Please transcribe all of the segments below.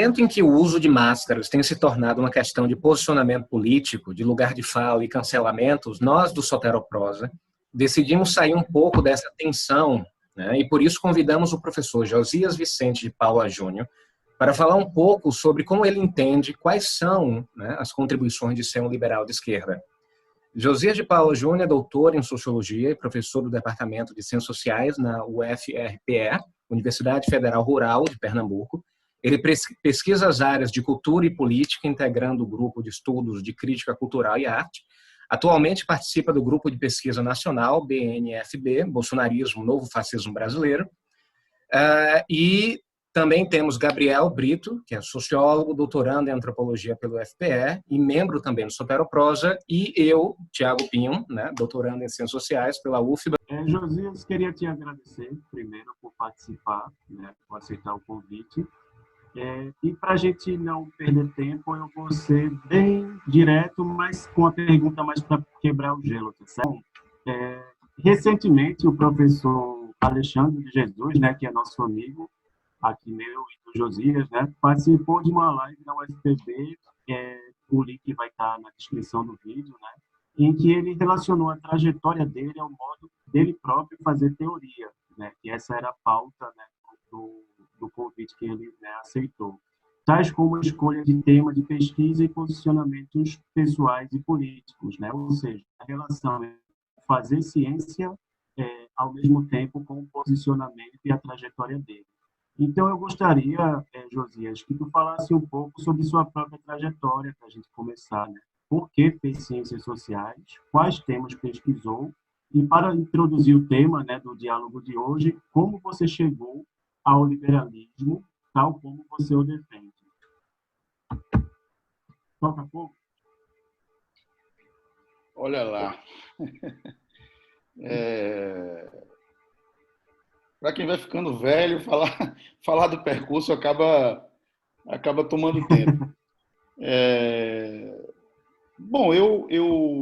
momento em que o uso de máscaras tem se tornado uma questão de posicionamento político, de lugar de fala e cancelamentos, nós do Soteroprosa decidimos sair um pouco dessa tensão, né, e por isso convidamos o professor Josias Vicente de Paula Júnior para falar um pouco sobre como ele entende quais são, né, as contribuições de ser um liberal de esquerda. Josias de Paula Júnior é doutor em Sociologia e professor do Departamento de Ciências Sociais na UFRPE, Universidade Federal Rural de Pernambuco. Ele pesquisa as áreas de cultura e política, integrando o grupo de estudos de crítica cultural e arte. Atualmente participa do grupo de pesquisa nacional, BNFB, Bolsonarismo, Novo Fascismo Brasileiro. E também temos Gabriel Brito, que é sociólogo, doutorando em antropologia pelo FPE e membro também do Soteroprosa, e eu, Tiago Pinho, né, doutorando em ciências sociais pela UFBA. Josias, queria te agradecer primeiro por participar, né, por aceitar o convite. E para a gente não perder tempo, eu vou ser bem direto, mas com a pergunta mais para quebrar o gelo, tá certo? Recentemente, o professor Alexandre de Jesus, né, que é nosso amigo, aqui meu e do Josias, né, participou de uma live na UFPB, o link vai estar na descrição do vídeo, né, em que ele relacionou a trajetória dele ao modo dele próprio fazer teoria, né, que essa era a pauta, né, do convite que ele, né, aceitou, tais como a escolha de tema de pesquisa e posicionamentos pessoais e políticos, né, ou seja, a relação entre fazer ciência ao mesmo tempo com o posicionamento e a trajetória dele. Então, eu gostaria, Josias, que tu falasse um pouco sobre sua própria trajetória, para a gente começar, né? Por que fez ciências sociais, quais temas pesquisou, e para introduzir o tema, né, do diálogo de hoje, como você chegou ao liberalismo, tal como você o defende. Toca pouco. Olha lá. Para quem vai ficando velho, falar do percurso acaba tomando tempo. Bom, eu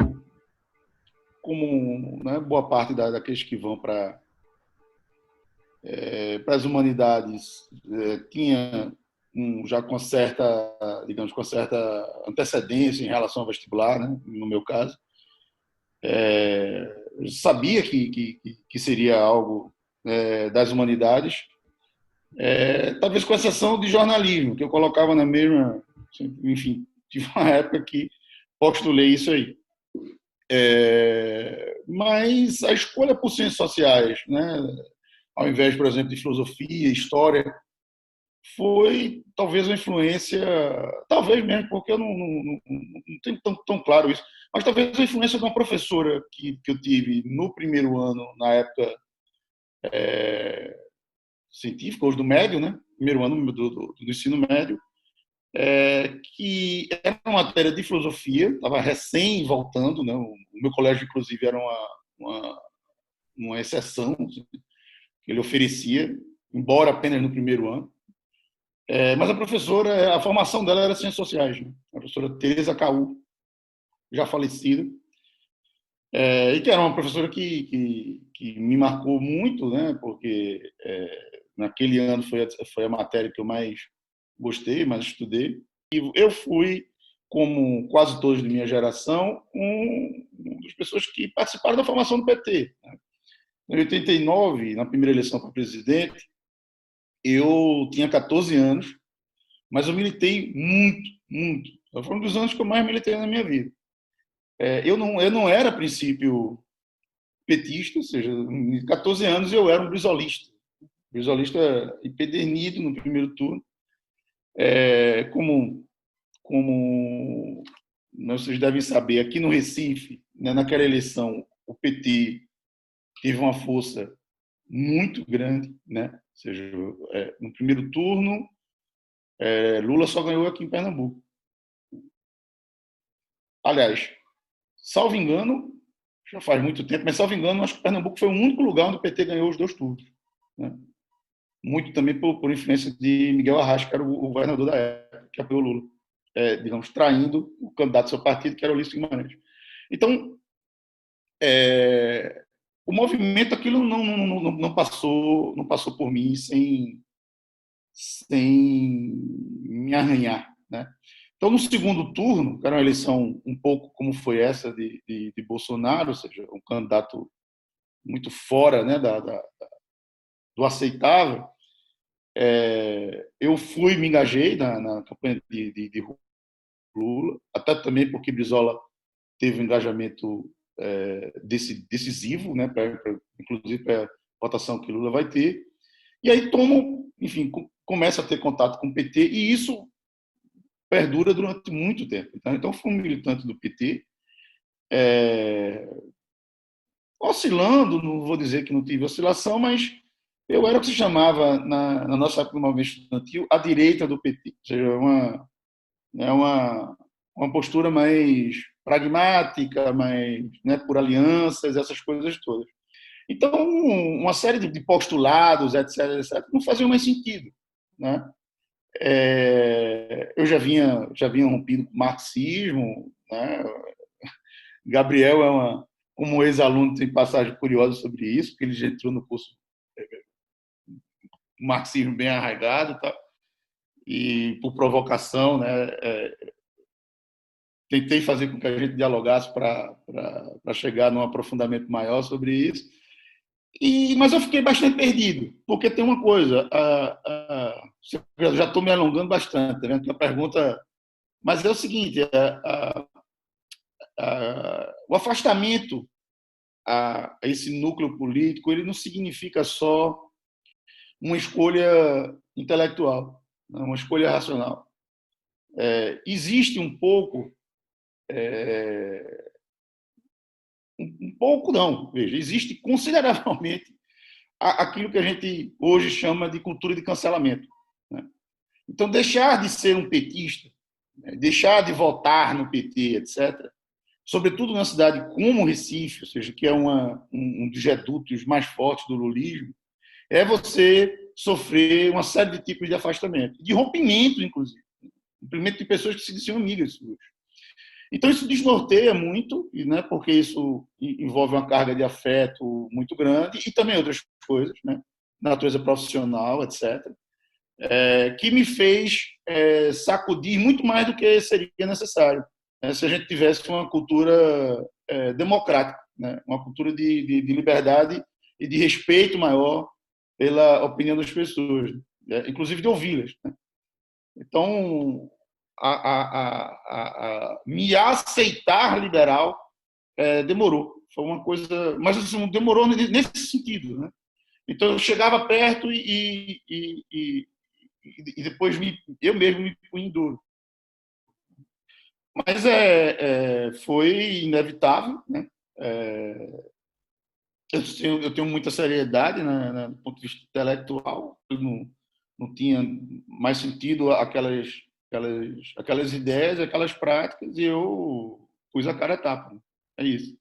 como, né, boa parte daqueles que vão para as humanidades, tinha já com certa, digamos, com certa antecedência em relação ao vestibular, né, no meu caso. Eu sabia que seria algo das humanidades, talvez com exceção de jornalismo, que eu colocava na mesma... Enfim, tive uma época que postulei isso aí. Mas a escolha por ciências sociais, né, ao invés, por exemplo, de filosofia, história, foi talvez uma influência, talvez mesmo, porque eu não tenho tão claro isso, mas talvez a influência de uma professora que eu tive no primeiro ano, na época científica, hoje do médio, né? Primeiro ano do ensino médio, que era uma matéria de filosofia, estava recém voltando, né? O meu colégio, inclusive, era uma exceção que ele oferecia, embora apenas no primeiro ano. Mas a professora, a formação dela era ciências sociais, né? A professora Teresa Caú, já falecida, e que era uma professora que me marcou muito, né? Porque naquele ano foi a matéria que eu mais gostei, mais estudei. E eu fui, como quase todos de minha geração, uma das pessoas que participaram da formação do PT, né? Em 89, na primeira eleição para presidente, eu tinha 14 anos, mas eu militei muito, muito. Foi um dos anos que eu mais militei na minha vida. Eu não era, a princípio, petista, ou seja, em 14 anos eu era um brisolista empedernido no primeiro turno. Como vocês devem saber, aqui no Recife, né, naquela eleição, o PT teve uma força muito grande, né? Ou seja, no primeiro turno, Lula só ganhou aqui em Pernambuco. Aliás, salvo engano, já faz muito tempo, mas salvo engano, acho que Pernambuco foi o único lugar onde o PT ganhou os 2 turnos, né? Muito também por influência de Miguel Arraes, que era o governador da época, que apoiou Lula, digamos, traindo o candidato do seu partido, que era o Ulisses Guimarães. Então, o movimento, aquilo não passou por mim sem sem me arranhar, né? Então, no segundo turno, que era uma eleição um pouco como foi essa de Bolsonaro, ou seja, um candidato muito fora, né, do aceitável, eu me engajei na campanha de Lula, até também porque Brizola teve um engajamento decisivo, né, inclusive para a votação que Lula vai ter, e aí enfim, começa a ter contato com o PT, e isso perdura durante muito tempo. Então fui um militante do PT, oscilando, não vou dizer que não tive oscilação, mas eu era o que se chamava, na nossa época do movimento estudantil, a direita do PT, ou seja, uma postura mais pragmática, mais, né, por alianças, essas coisas todas. Então, uma série de postulados, etc., não faziam mais sentido, né? Eu já vinha rompido com o marxismo, né? Gabriel como ex-aluno, tem passagem curiosa sobre isso, porque ele já entrou no curso marxismo bem arraigado, tá? E por provocação, né, tentei fazer com que a gente dialogasse para chegar num aprofundamento maior sobre isso. Mas eu fiquei bastante perdido, porque tem uma coisa, eu já estou me alongando bastante, tá vendo? A pergunta, mas é o seguinte, o afastamento a esse núcleo político, ele não significa só uma escolha intelectual, uma escolha racional. Existe um pouco não, veja, existe consideravelmente aquilo que a gente hoje chama de cultura de cancelamento, né? Então, deixar de ser um petista, né, deixar de votar no PT, etc., sobretudo numa cidade como Recife, ou seja, que é um dos redutos mais fortes do lulismo, é você sofrer uma série de tipos de afastamento, de rompimento, inclusive, rompimento de pessoas que se diziam amigas suas. Então, isso desnorteia muito, né, porque isso envolve uma carga de afeto muito grande e também outras coisas, né, natureza profissional, etc., que me fez sacudir muito mais do que seria necessário, né, se a gente tivesse uma cultura democrática, né, uma cultura de liberdade e de respeito maior pela opinião das pessoas, né, inclusive de ouvi-las, né? Então, me aceitar liberal demorou. Foi uma coisa, mas assim, demorou nesse sentido, né? Então eu chegava perto e depois eu mesmo me punha em duro. Mas foi inevitável, né? Eu tenho muita seriedade, né, do ponto de vista intelectual. Eu não tinha mais sentido aquelas ideias, aquelas práticas, e eu pus a cara a tapa, né? É isso.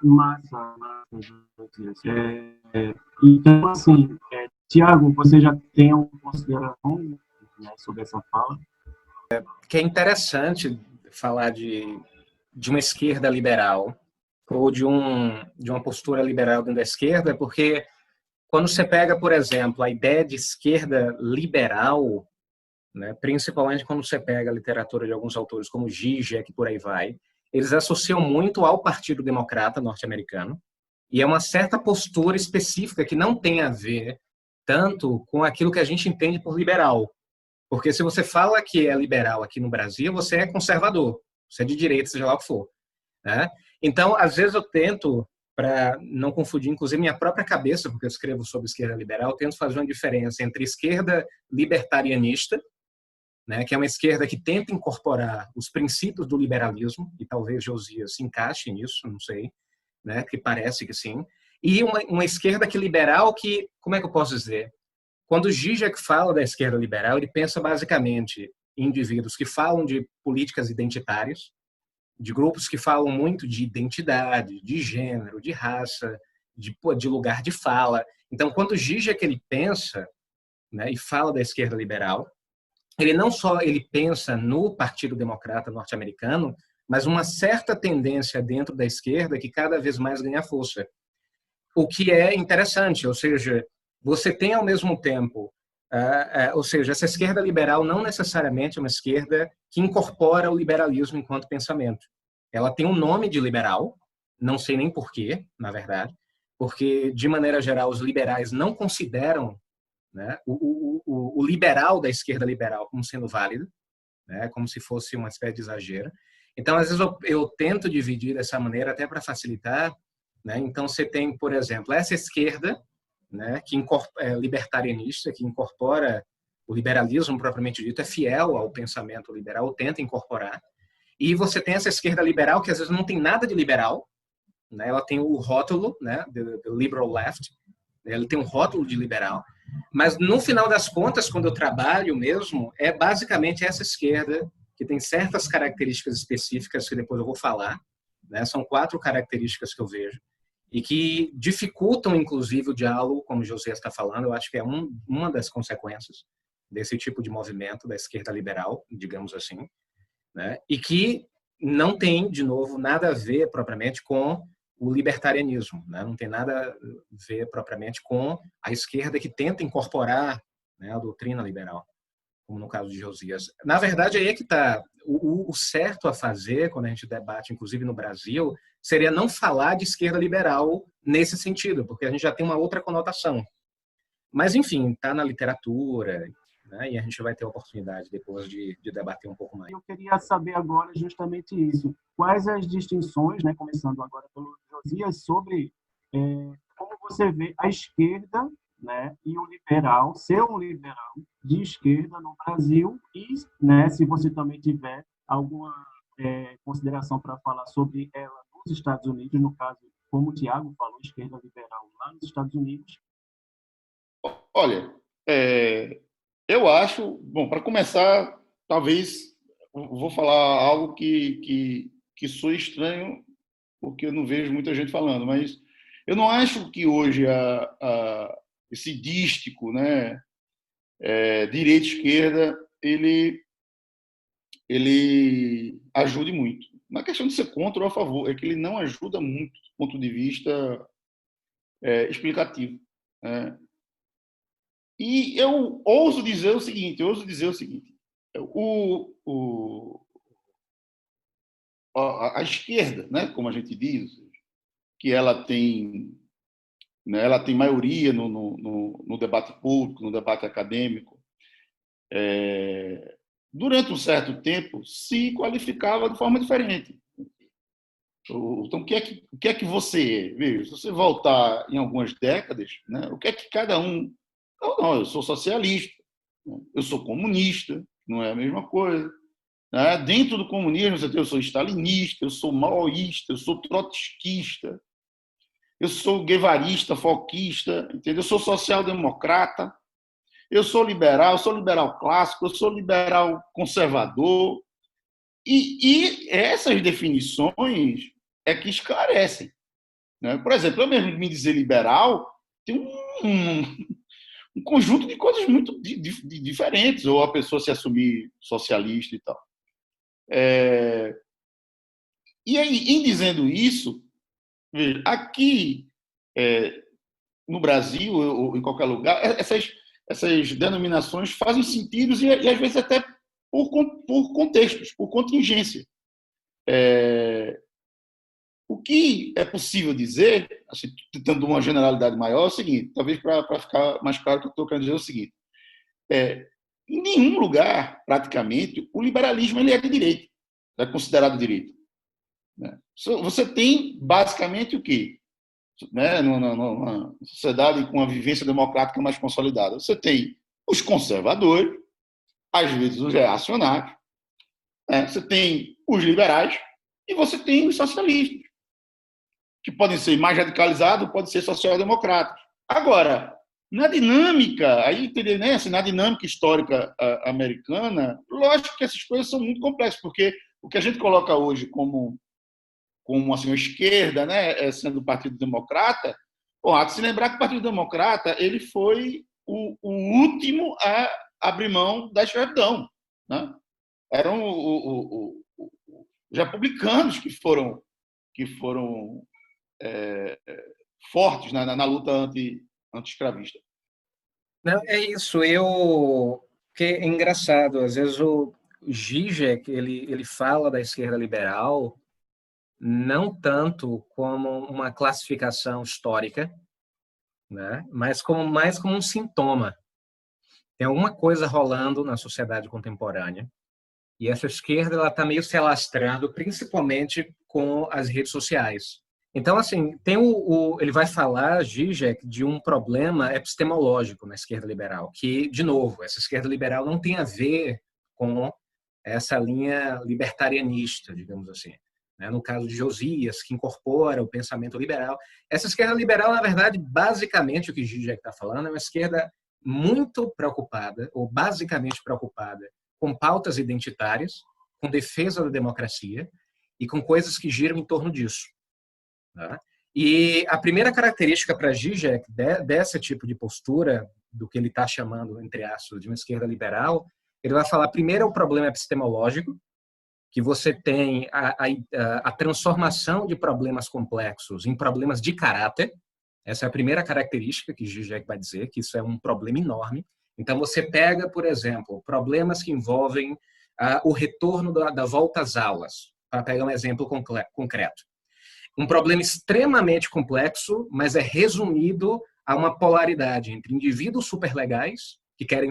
Massa. Então, assim, Tiago, você já tem uma consideração, né, sobre essa fala? Que é interessante falar de uma esquerda liberal ou de uma postura liberal dentro da esquerda, porque quando você pega, por exemplo, a ideia de esquerda liberal, né, principalmente quando você pega a literatura de alguns autores como Zizek e por aí vai, eles associam muito ao Partido Democrata norte-americano, e é uma certa postura específica que não tem a ver tanto com aquilo que a gente entende por liberal. Porque se você fala que é liberal aqui no Brasil, você é conservador, você é de direita, seja lá o que for, né? Então, às vezes eu tento, para não confundir, inclusive, minha própria cabeça, porque eu escrevo sobre esquerda liberal, eu tento fazer uma diferença entre esquerda libertarianista, né, que é uma esquerda que tenta incorporar os princípios do liberalismo, e talvez Josias se encaixe nisso, não sei, né, que parece que sim, e uma esquerda que liberal que, como é que eu posso dizer? Quando o Zizek fala da esquerda liberal, ele pensa basicamente em indivíduos que falam de políticas identitárias, de grupos que falam muito de identidade, de gênero, de raça, de lugar de fala. Então, quando o Zizek ele pensa, né, e fala da esquerda liberal, ele não só ele pensa no Partido Democrata norte-americano, mas uma certa tendência dentro da esquerda que cada vez mais ganha força. O que é interessante, ou seja, você tem ao mesmo tempo Ou seja, essa esquerda liberal não necessariamente é uma esquerda que incorpora o liberalismo enquanto pensamento. Ela tem um nome de liberal, não sei nem porquê, na verdade, porque, de maneira geral, os liberais não consideram, né, o liberal da esquerda liberal como sendo válido, né, como se fosse uma espécie de exagero. Então, às vezes, eu tento dividir dessa maneira até para facilitar. Né? Então, você tem, por exemplo, essa esquerda, né, que é libertarianista, que incorpora o liberalismo propriamente dito, é fiel ao pensamento liberal, tenta incorporar. E você tem essa esquerda liberal, que às vezes não tem nada de liberal, né? Ela tem o rótulo, né, the liberal left, ele tem um rótulo de liberal, mas no final das contas, quando eu trabalho mesmo, é basicamente essa esquerda que tem certas características específicas que depois eu vou falar, né? São 4 características que eu vejo e que dificultam, inclusive, o diálogo, como o José está falando. Eu acho que é uma das consequências desse tipo de movimento da esquerda liberal, digamos assim, né? E que não tem, de novo, nada a ver propriamente com o libertarianismo, né? Não tem nada a ver propriamente com a esquerda que tenta incorporar, né, a doutrina liberal, como no caso de Josias. Na verdade, aí é que está. O certo a fazer, quando a gente debate, inclusive no Brasil, seria não falar de esquerda liberal nesse sentido, porque a gente já tem uma outra conotação. Mas, enfim, está na literatura, né, e a gente vai ter a oportunidade depois de debater um pouco mais. Eu queria saber agora justamente isso. Quais as distinções, né, começando agora pelo Josias, sobre como você vê a esquerda, né, e o liberal, ser um liberal de esquerda no Brasil e, né, se você também tiver alguma consideração para falar sobre ela nos Estados Unidos, no caso, como o Tiago falou, esquerda liberal lá nos Estados Unidos. Olha, eu acho, bom, para começar, talvez vou falar algo que soe estranho, porque eu não vejo muita gente falando, mas eu não acho que hoje esse dístico, né, direita-esquerda, ele ajude muito. Na questão de ser contra ou a favor, é que ele não ajuda muito do ponto de vista explicativo. Né? E eu ouso dizer o seguinte, a esquerda, né, como a gente diz, que ela tem, né, ela tem maioria no debate público, no debate acadêmico, durante um certo tempo se qualificava de forma diferente. Então, o que é que você é? Veja, se você voltar em algumas décadas, né, o que é que cada um... Não, eu sou socialista, eu sou comunista, não é a mesma coisa. Né? Dentro do comunismo, eu sou stalinista, eu sou maoísta, eu sou trotskista, eu sou guevarista, foquista, entendeu? Eu sou social-democrata, eu sou liberal clássico, eu sou liberal conservador. E essas definições é que esclarecem. Né? Por exemplo, eu mesmo me dizer liberal tem um conjunto de coisas muito diferentes, ou a pessoa se assumir socialista e tal. E aí, em dizendo isso, veja, aqui no Brasil ou em qualquer lugar, essas denominações fazem sentido e às vezes até por contextos, por contingência. O que é possível dizer, assim, tentando uma generalidade maior, é o seguinte, talvez para ficar mais claro que eu estou querendo dizer o seguinte, em nenhum lugar, praticamente, o liberalismo ele é de direita, é considerado direito. Né? Você tem, basicamente, o quê? Né? Numa sociedade com uma vivência democrática mais consolidada. Você tem os conservadores, às vezes os reacionários, né? Você tem os liberais e você tem os socialistas, que podem ser mais radicalizados, podem ser social-democratas. Agora, na dinâmica, aí teria, né, assim, na dinâmica histórica americana, lógico que essas coisas são muito complexas, porque o que a gente coloca hoje como assim, a esquerda, né, sendo o Partido Democrata, bom, há de se lembrar que o Partido Democrata ele foi o último a abrir mão da escravidão. Né? Eram os republicanos que foram fortes na luta anti-escravista. Não, é isso. Que é engraçado. Às vezes o Zizek ele fala da esquerda liberal não tanto como uma classificação histórica, né? Mas como mais como um sintoma. Tem alguma coisa rolando na sociedade contemporânea e essa esquerda ela está meio se alastrando, principalmente com as redes sociais. Então, assim, ele vai falar, Zizek, de um problema epistemológico na esquerda liberal, que, de novo, essa esquerda liberal não tem a ver com essa linha libertarianista, digamos assim. No caso de Josias, que incorpora o pensamento liberal. Essa esquerda liberal, na verdade, basicamente, o que Zizek está falando, é uma esquerda muito preocupada, ou basicamente preocupada, com pautas identitárias, com defesa da democracia e com coisas que giram em torno disso. Tá? E a primeira característica para Zizek desse tipo de postura, do que ele está chamando, entre aspas, de uma esquerda liberal, ele vai falar primeiro o problema epistemológico, que você tem a transformação de problemas complexos em problemas de caráter. Essa é a primeira característica que Zizek vai dizer, que isso é um problema enorme. Então, você pega, por exemplo, problemas que envolvem o retorno da volta às aulas, para pegar um exemplo concreto. Um problema extremamente complexo, mas é resumido a uma polaridade entre indivíduos superlegais, que querem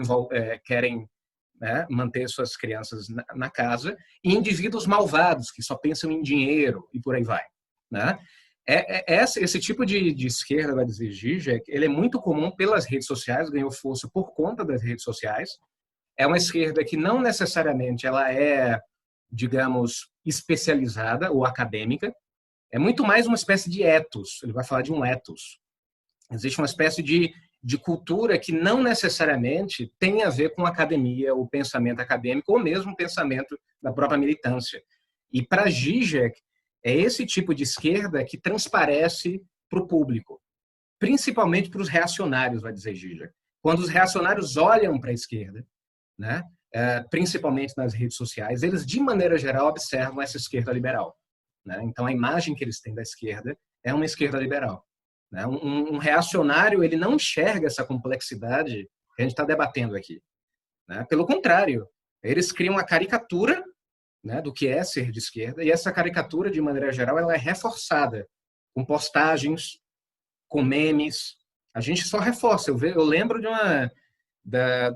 manter suas crianças na casa, e indivíduos malvados, que só pensam em dinheiro e por aí vai. Né? Esse tipo de esquerda, vai dizer Zizek, ele é muito comum pelas redes sociais, ganhou força por conta das redes sociais. É uma esquerda que não necessariamente ela é, digamos, especializada ou acadêmica, é muito mais uma espécie de ethos, ele vai falar de um ethos. Existe uma espécie de cultura que não necessariamente tem a ver com a academia, o pensamento acadêmico, ou mesmo o pensamento da própria militância. E para Zizek, é esse tipo de esquerda que transparece para o público, principalmente para os reacionários, vai dizer Zizek. Quando os reacionários olham para a esquerda, né, principalmente nas redes sociais, eles, de maneira geral, observam essa esquerda liberal. Né? Então, a imagem que eles têm da esquerda é uma esquerda liberal. Né? Um reacionário ele não enxerga essa complexidade que a gente está debatendo aqui. Né? Pelo contrário, eles criam uma caricatura, né, do que é ser de esquerda, e essa caricatura, de maneira geral, ela é reforçada com postagens, com memes. A gente só reforça. Eu lembro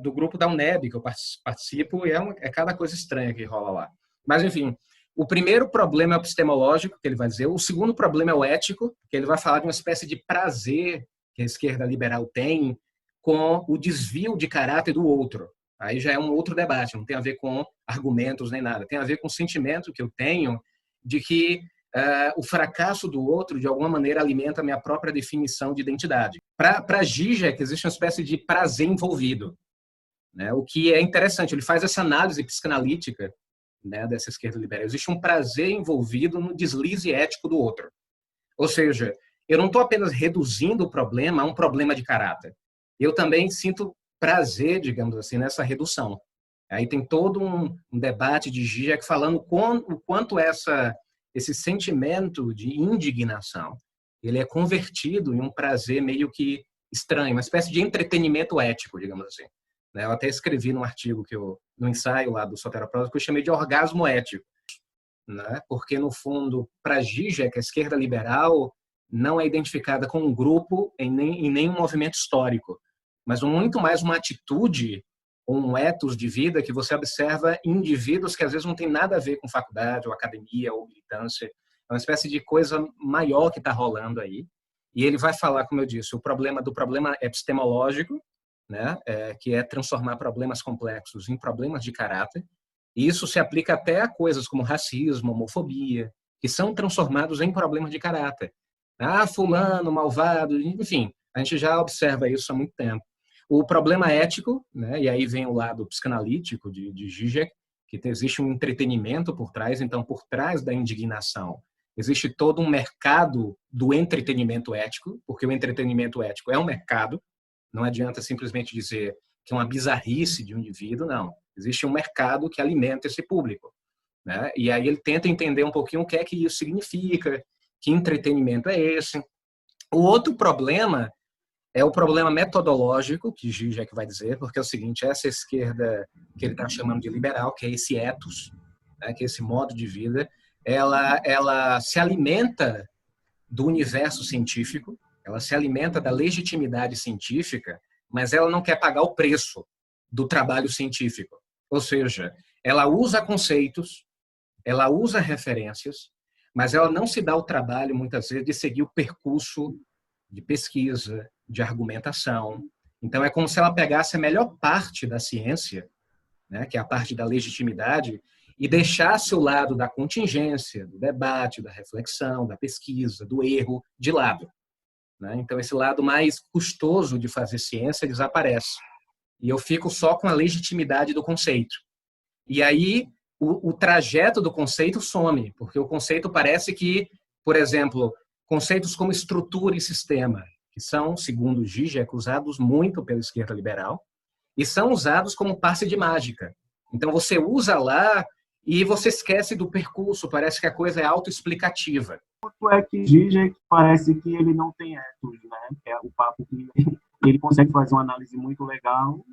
do grupo da UNEB, que eu participo, e é cada coisa estranha que rola lá. Mas, enfim, o primeiro problema é o epistemológico, que ele vai dizer. O segundo problema é o ético, que ele vai falar de uma espécie de prazer que a esquerda liberal tem com o desvio de caráter do outro. Aí já é um outro debate, não tem a ver com argumentos nem nada. Tem a ver com o sentimento que eu tenho de que o fracasso do outro, de alguma maneira, alimenta a minha própria definição de identidade. Para Zizek, existe uma espécie de prazer envolvido, né? O que é interessante. Ele faz essa análise psicanalítica, né, dessa esquerda liberal. Existe um prazer envolvido no deslize ético do outro. Ou seja, eu não estou apenas reduzindo o problema a um problema de caráter. Eu também sinto prazer, digamos assim, nessa redução. Aí tem todo um debate de Zizek falando o quanto esse sentimento de indignação ele é convertido em um prazer meio que estranho, uma espécie de entretenimento ético, digamos assim. Eu até escrevi num artigo no ensaio lá do Soteroprosa, que eu chamei de orgasmo ético, né? Porque, no fundo, para Zizek, a esquerda liberal não é identificada com um grupo em nenhum movimento histórico, mas muito mais uma atitude ou um ethos de vida que você observa em indivíduos que às vezes não tem nada a ver com faculdade ou academia ou militância. É uma espécie de coisa maior que está rolando aí. E ele vai falar, como eu disse, do problema epistemológico, né, que é transformar problemas complexos em problemas de caráter. E isso se aplica até a coisas como racismo, homofobia, que são transformados em problemas de caráter. Fulano, malvado, enfim, a gente já observa isso há muito tempo. O problema ético, né, e aí vem o lado psicanalítico de Zizek, que existe um entretenimento por trás, então por trás da indignação existe todo um mercado do entretenimento ético, porque o entretenimento ético é um mercado. Não adianta simplesmente dizer que é uma bizarrice de um indivíduo, não. Existe um mercado que alimenta esse público. Né? E aí ele tenta entender um pouquinho o que é que isso significa, que entretenimento é esse. O outro problema é o problema metodológico, que Zizek vai dizer, porque é o seguinte, essa esquerda que ele está chamando de liberal, que é esse ethos, né, que é esse modo de vida, ela se alimenta do universo científico, ela se alimenta da legitimidade científica, mas ela não quer pagar o preço do trabalho científico. Ou seja, ela usa conceitos, ela usa referências, mas ela não se dá o trabalho, muitas vezes, de seguir o percurso de pesquisa, de argumentação. Então, é como se ela pegasse a melhor parte da ciência, né, que é a parte da legitimidade, e deixasse o lado da contingência, do debate, da reflexão, da pesquisa, do erro, de lado. Né? Então, esse lado mais custoso de fazer ciência desaparece. E eu fico só com a legitimidade do conceito. E aí, o trajeto do conceito some, porque o conceito parece que, por exemplo, conceitos como estrutura e sistema, que são, segundo Zizek, usados muito pela esquerda liberal, e são usados como passe de mágica. Então, você usa lá e você esquece do percurso, parece que a coisa é autoexplicativa. O ponto é que Zizek parece que ele não tem ethos, né? É o papo que ele consegue fazer uma análise muito legal,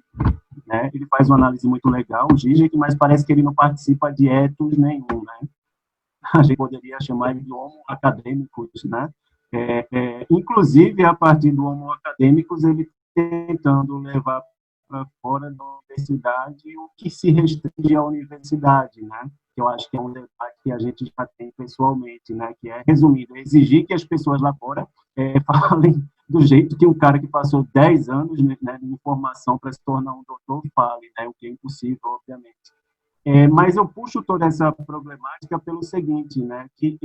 né? Ele faz uma análise muito legal, o Zizek, mas parece que ele não participa de ethos nenhum, né? A gente poderia chamar ele de homo acadêmicos, né? Inclusive, a partir do homo acadêmicos, ele tentando levar para fora da universidade o que se restringe à universidade, né? Que eu acho que é um debate que a gente já tem pessoalmente, né? Que é, resumido, exigir que as pessoas lá fora falem do jeito que um cara que passou 10 anos, né, de formação para se tornar um doutor fale, né? O que é impossível, obviamente. Mas eu puxo toda essa problemática pelo seguinte, né? Que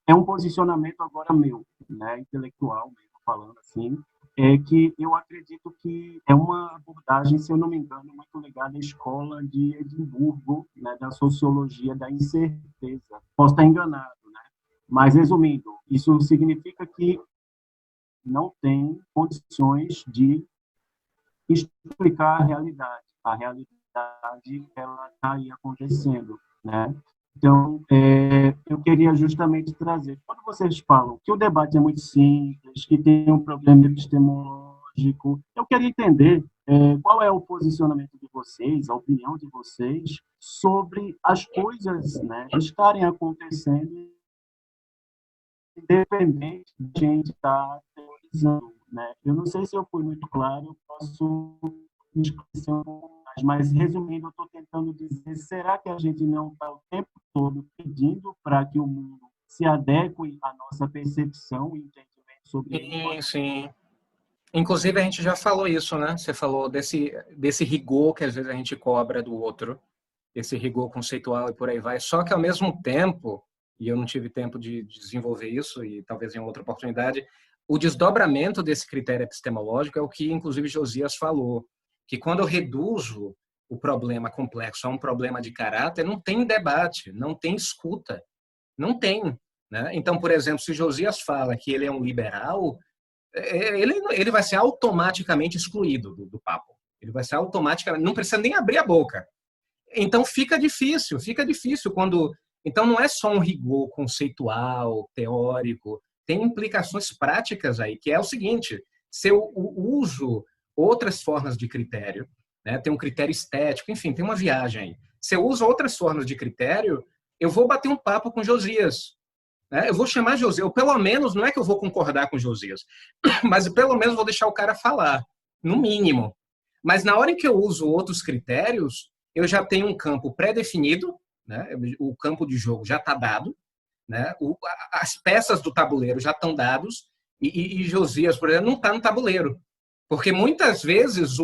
é um posicionamento agora meu, né? Intelectual, mesmo falando assim, que eu acredito que é uma abordagem, se eu não me engano, muito ligada à escola de Edimburgo, né, da sociologia da incerteza. Posso estar enganado, né? Mas, resumindo, isso significa que não tem condições de explicar a realidade. A realidade, ela está aí acontecendo, né? Então, eu queria justamente trazer, quando vocês falam que o debate é muito simples, que tem um problema epistemológico, eu queria entender qual é o posicionamento de vocês, a opinião de vocês sobre as coisas, né, estarem acontecendo independente de a gente estar teorizando, né? Eu não sei se eu fui muito claro, eu posso me esclarecer um pouco mais, mas resumindo, eu estou tentando dizer, será que a gente não está o tempo todo pedindo para que o mundo se adeque à nossa percepção e entendimento sobre ele? Sim. Inclusive, a gente já falou isso, né? Você falou desse rigor que às vezes a gente cobra do outro, esse rigor conceitual e por aí vai. Só que, ao mesmo tempo, e eu não tive tempo de desenvolver isso, e talvez em outra oportunidade, o desdobramento desse critério epistemológico é o que, inclusive, Josias falou, que quando eu reduzo o problema complexo a um problema de caráter, não tem debate, não tem escuta, não tem. Né? Então, por exemplo, se Josias fala que ele é um liberal, ele vai ser automaticamente excluído do papo. Ele vai ser automaticamente, não precisa nem abrir a boca. Então fica difícil quando... Então não é só um rigor conceitual, teórico, tem implicações práticas aí, que é o seguinte, se eu uso outras formas de critério, né, tem um critério estético, enfim, tem uma viagem aí. Se eu uso outras formas de critério, eu vou bater um papo com Josias. Né? Eu vou chamar Josias, ou pelo menos, não é que eu vou concordar com Josias, mas pelo menos vou deixar o cara falar, no mínimo. Mas na hora em que eu uso outros critérios, eu já tenho um campo pré-definido, né? O campo de jogo já está dado, né? As peças do tabuleiro já estão dados, e Josias, por exemplo, não está no tabuleiro. Porque muitas vezes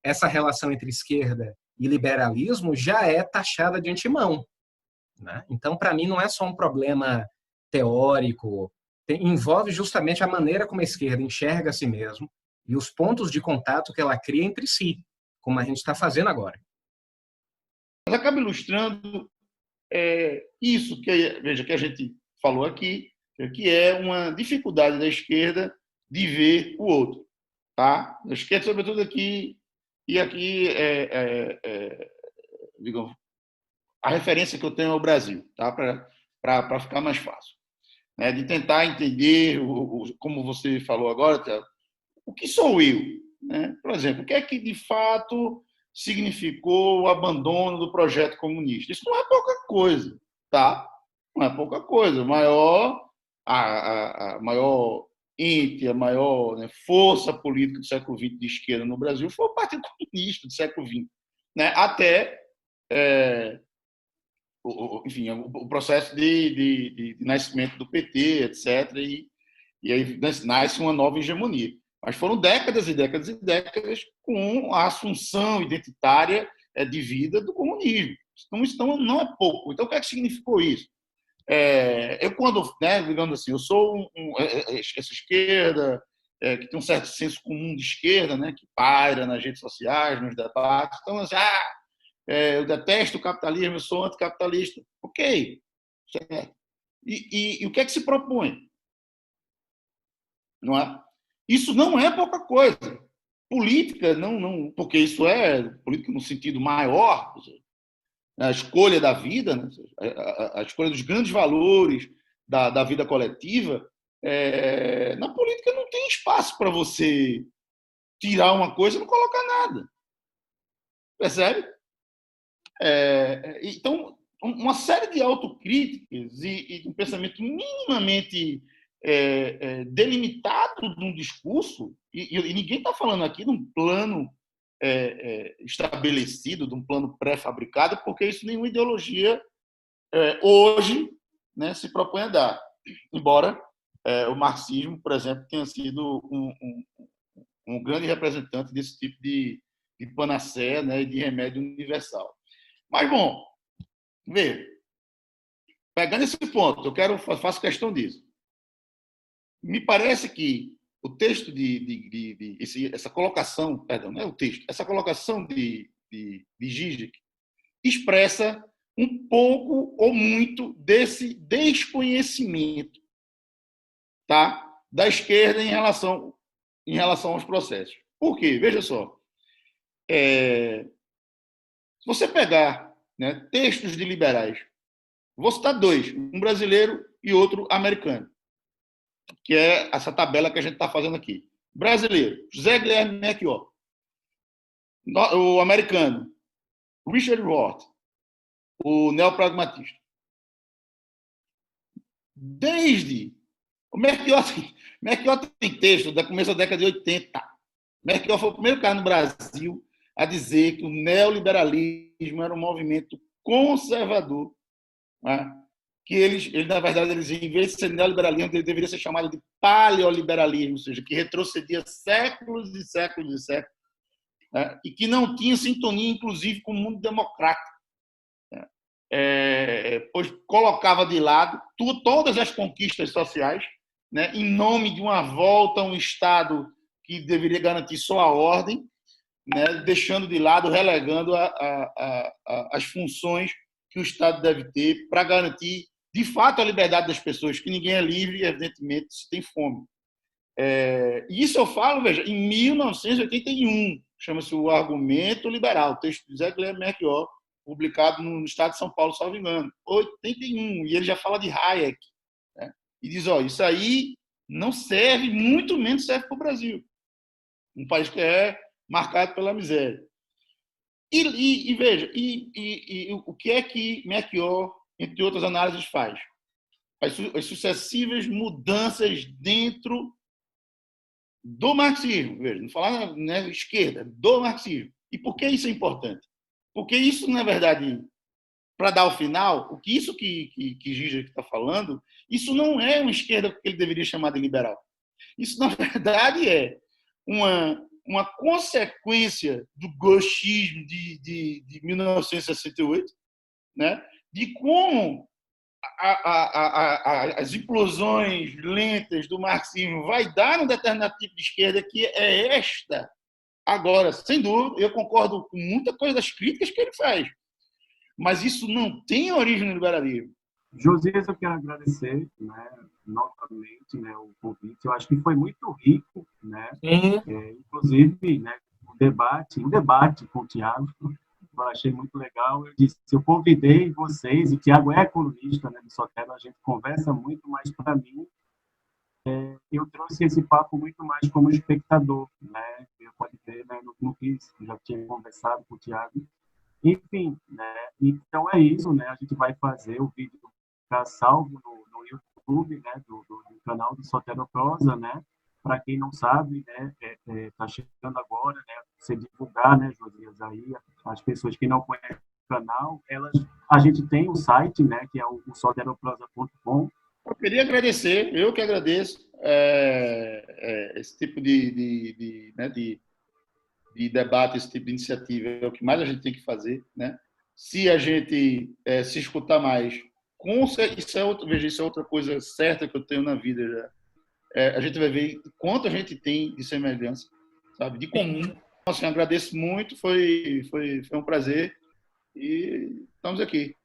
essa relação entre esquerda e liberalismo já é taxada de antemão. Né? Então, para mim, não é só um problema teórico, envolve justamente a maneira como a esquerda enxerga a si mesmo e os pontos de contato que ela cria entre si, como a gente está fazendo agora. Mas acaba ilustrando isso que, veja, que a gente falou aqui, que é uma dificuldade da esquerda de ver o outro. Tá? A esquerda, sobretudo aqui, e aqui, digamos, a referência que eu tenho é o Brasil, tá? Para ficar mais fácil. Né? De tentar entender, como você falou agora, o que sou eu? Né? Por exemplo, o que é que de fato significou o abandono do projeto comunista? Isso não é pouca coisa, tá? Não é pouca coisa. A maior ente, a maior, né, força política do século XX de esquerda no Brasil foi o Partido Comunista do século XX, né? Até enfim, o processo de nascimento do PT, etc. E aí nasce uma nova hegemonia. Mas foram décadas e décadas e décadas com a assunção identitária de vida do comunismo. Então, isso não é pouco. Então, o que é que significou isso? Eu, quando, né, digamos assim, eu sou essa esquerda que tem um certo senso comum de esquerda, né, que paira nas redes sociais, nos debates. Então, assim, eu detesto o capitalismo, eu sou anticapitalista. Ok. Certo. E o que é que se propõe? Não é? Isso não é pouca coisa. Política, não, porque isso é política no sentido maior, a escolha da vida, né? A escolha dos grandes valores da vida coletiva. Na política não tem espaço para você tirar uma coisa e não colocar nada. Percebe? Então, uma série de autocríticas e um pensamento minimamente delimitado de um discurso, e ninguém está falando aqui de um plano estabelecido, de um plano pré-fabricado, porque isso nenhuma ideologia hoje, né, se propõe a dar. Embora o marxismo, por exemplo, tenha sido um grande representante desse tipo de panaceia, né, e de remédio universal. Mas, bom, vê, pegando esse ponto, faço questão disso. Me parece que o texto essa colocação, perdão, não é o texto, essa colocação de Zizek expressa um pouco ou muito desse desconhecimento, tá, da esquerda em relação aos processos. Por quê? Veja só. Se você pegar, né, textos de liberais, vou citar dois, um brasileiro e outro americano, que é essa tabela que a gente está fazendo aqui. Brasileiro, José Guilherme Melchior. O americano, Richard Roth, o neopragmatista. Desde... O Melchior tem texto da começo da década de 80. Melchior foi o primeiro cara no Brasil a dizer que o neoliberalismo era um movimento conservador, né? Que na verdade, em vez de ser neoliberalismo, ele deveria ser chamado de paleoliberalismo, ou seja, que retrocedia séculos e séculos e séculos, né? E que não tinha sintonia, inclusive, com o mundo democrático, né? Pois colocava de lado todas as conquistas sociais, né, em nome de uma volta a um Estado que deveria garantir só a ordem, né, deixando de lado, relegando as funções que o Estado deve ter para garantir, de fato, a liberdade das pessoas, que ninguém é livre, evidentemente, se tem fome. Isso eu falo, veja, em 1981, chama-se O Argumento Liberal, texto de Zé Guilherme Melchior, publicado no Estado de São Paulo, salvo engano, 81, e ele já fala de Hayek, né, e diz, isso aí não serve, muito menos serve para o Brasil, um país que é marcado pela miséria. E veja, o que é que Melchior, entre outras análises, faz? As sucessivas mudanças dentro do marxismo, veja, não falar na esquerda, do marxismo. E por que isso é importante? Porque isso, na verdade, para dar o final, isso que Zizek está falando, isso não é uma esquerda que ele deveria chamar de liberal. Isso, na verdade, é uma consequência do gauchismo de 1968, né? De como as implosões lentas do marxismo vai dar um determinado tipo de esquerda que é esta. Agora, sem dúvida, eu concordo com muita coisa das críticas que ele faz, mas isso não tem origem no liberalismo. Josias, eu quero agradecer, né, novamente, né, o convite. Eu acho que foi muito rico, né? Inclusive, né, um debate com o Tiago, eu achei muito legal. Eu disse, eu convidei vocês, o Tiago é colunista, né, do Sotero, a gente conversa muito, mas para mim eu trouxe esse papo muito mais como espectador, né? Eu pode ver, né, no que eu já tinha conversado com o Tiago. Enfim, né? Então é isso, né? A gente vai fazer o vídeo ficar salvo no YouTube, né? Do canal do Soteroprosa, né? Para quem não sabe, né? Tá chegando agora, né? Você divulgar, né, Josias, aí as pessoas que não conhecem o canal, a gente tem um site, né? Que é o soteroprosa.com. Eu queria agradecer, eu que agradeço esse tipo né, de debate, esse tipo de iniciativa, é o que mais a gente tem que fazer, né? Se a gente se escutar mais, isso é outra coisa certa que eu tenho na vida já. A gente vai ver quanto a gente tem de semelhança, sabe, de comum. Então, assim, agradeço muito, foi um prazer e estamos aqui.